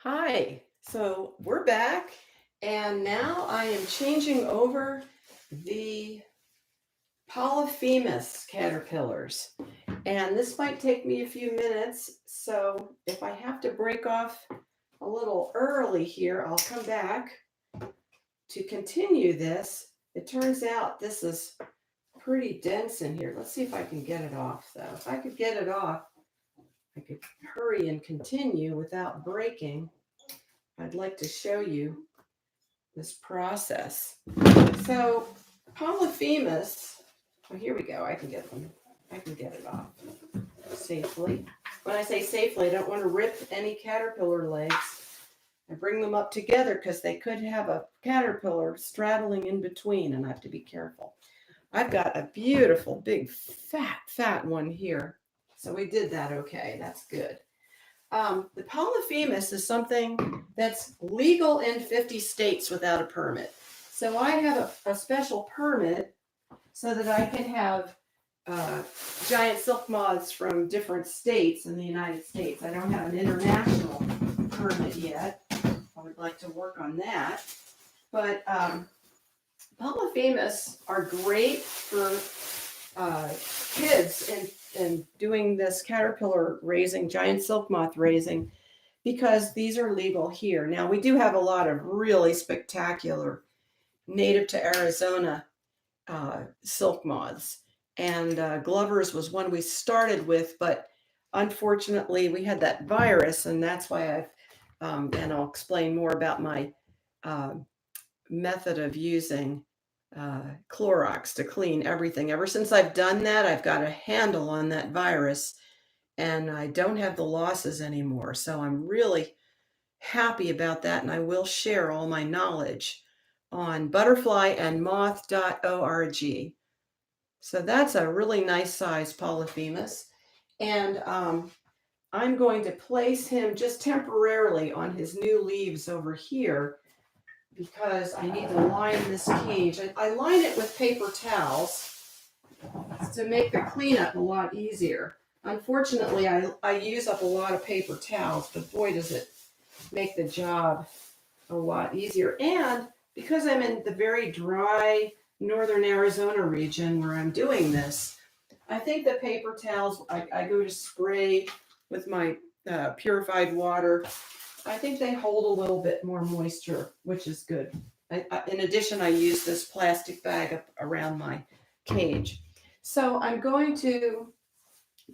Hi, so we're back, and now I am changing over the Polyphemus caterpillars. And this might take me a few minutes, so if I have to break off a little early here, I'll come back to continue this. It turns out this is pretty dense in here. Let's see if I can get it off, though. If I could get it off, I could hurry and continue without breaking. I'd like to show you this process. So Polyphemus, well, here we go. I can get it off safely. When I say safely, I don't want to rip any caterpillar legs. I bring them up together because they could have a caterpillar straddling in between, and I have to be careful. I've got a beautiful, big, fat one here. So we did that okay. That's good. The Polyphemus is something that's legal in 50 states without a permit. So I have a special permit so that I can have giant silk moths from different states in the United States. I don't have an international permit yet. I would like to work on that. But Polyphemus are great for kids and doing this caterpillar raising, giant silk moth raising, because these are legal here. Now, we do have a lot of really spectacular native to Arizona silk moths. And Glover's was one we started with, but unfortunately we had that virus, and that's why and I'll explain more about my uh, method of using Clorox to clean everything. Ever since I've done that, I've got a handle on that virus, and I don't have the losses anymore. So I'm really happy about that, and I will share all my knowledge on butterflyandmoth.org. So that's a really nice size Polyphemus. And I'm going to place him just temporarily on his new leaves over here because I need to line this cage. I line it with paper towels to make the cleanup a lot easier. Unfortunately, I use up a lot of paper towels, but boy, does it make the job a lot easier. And because I'm in the very dry northern Arizona region where I'm doing this, I think the paper towels, I go to spray with my purified water. I think they hold a little bit more moisture, which is good. In addition, I use this plastic bag up around my cage. So I'm going to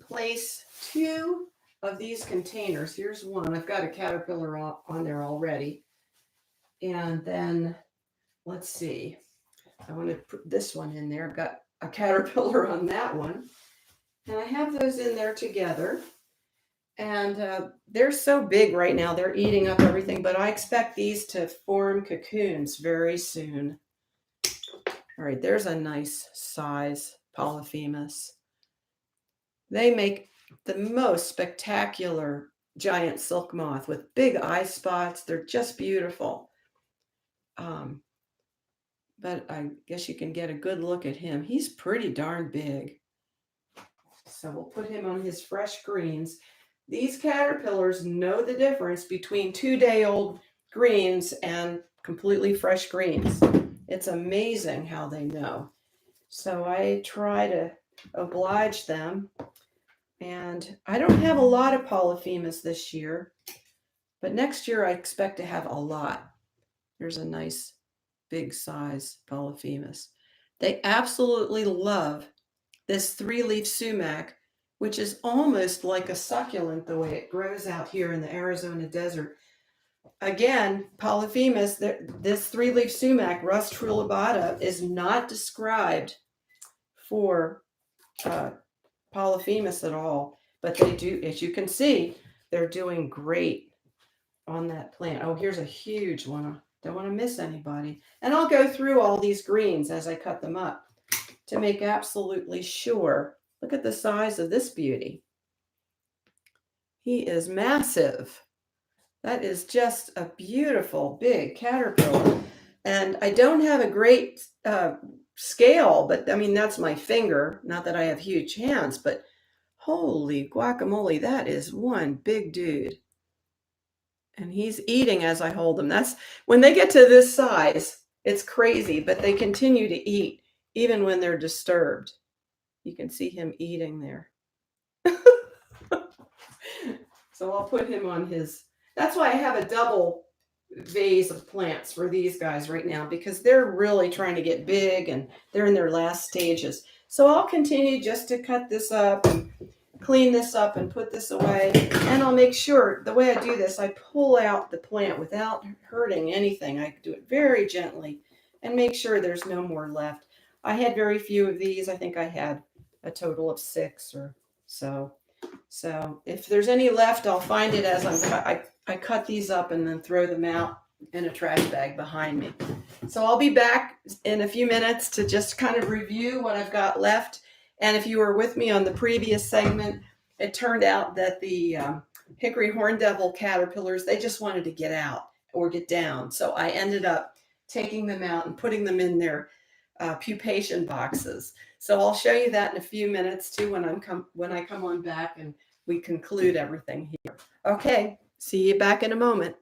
place two of these containers. Here's one. I've got a caterpillar on there already. And then let's see. I want to put this one in there. I've got a caterpillar on that one. And I have those in there together. And they're so big right now, they're eating up everything, but I expect these to form cocoons very soon. All right, there's a nice size Polyphemus. They make the most spectacular giant silk moth with big eye spots. They're just beautiful. But I guess you can get a good look at him. He's pretty darn big. So we'll put him on his fresh greens. These caterpillars know the difference between 2-day-old greens and completely fresh greens. It's amazing how they know. So I try to oblige them. And I don't have a lot of Polyphemus this year, but next year I expect to have a lot. There's a nice big size Polyphemus. They absolutely love this 3-leaf sumac, which is almost like a succulent the way it grows out here in the Arizona desert. Again, Polyphemus, this 3-leaf sumac, Rus trilobata, is not described for Polyphemus at all, but they do, as you can see, they're doing great on that plant. Oh, here's a huge one. Don't want to miss anybody. And I'll go through all these greens as I cut them up to make absolutely sure. Look at the size of this beauty. He is massive. That is just a beautiful big caterpillar. And I don't have a great scale, but I mean, that's my finger. Not that I have huge hands, but holy guacamole, that is one big dude. And he's eating as I hold him. That's when they get to this size, it's crazy, but they continue to eat even when they're disturbed. You can see him eating there. So I'll put him on his, that's why I have a double vase of plants for these guys right now, because they're really trying to get big and they're in their last stages. So I'll continue just to cut this up and clean this up and put this away. And I'll make sure, the way I do this, I pull out the plant without hurting anything. I do it very gently and make sure there's no more left. I had very few of these. I think I had a total of 6 or so. So if there's any left, I'll find it as I cut these up and then throw them out in a trash bag behind me. So I'll be back in a few minutes to just kind of review what I've got left. And if you were with me on the previous segment, it turned out that the hickory hornbeam caterpillars, they just wanted to get out or get down. So I ended up taking them out and putting them in their pupation boxes. So I'll show you that in a few minutes too when I come on back and we conclude everything here. Okay, see you back in a moment.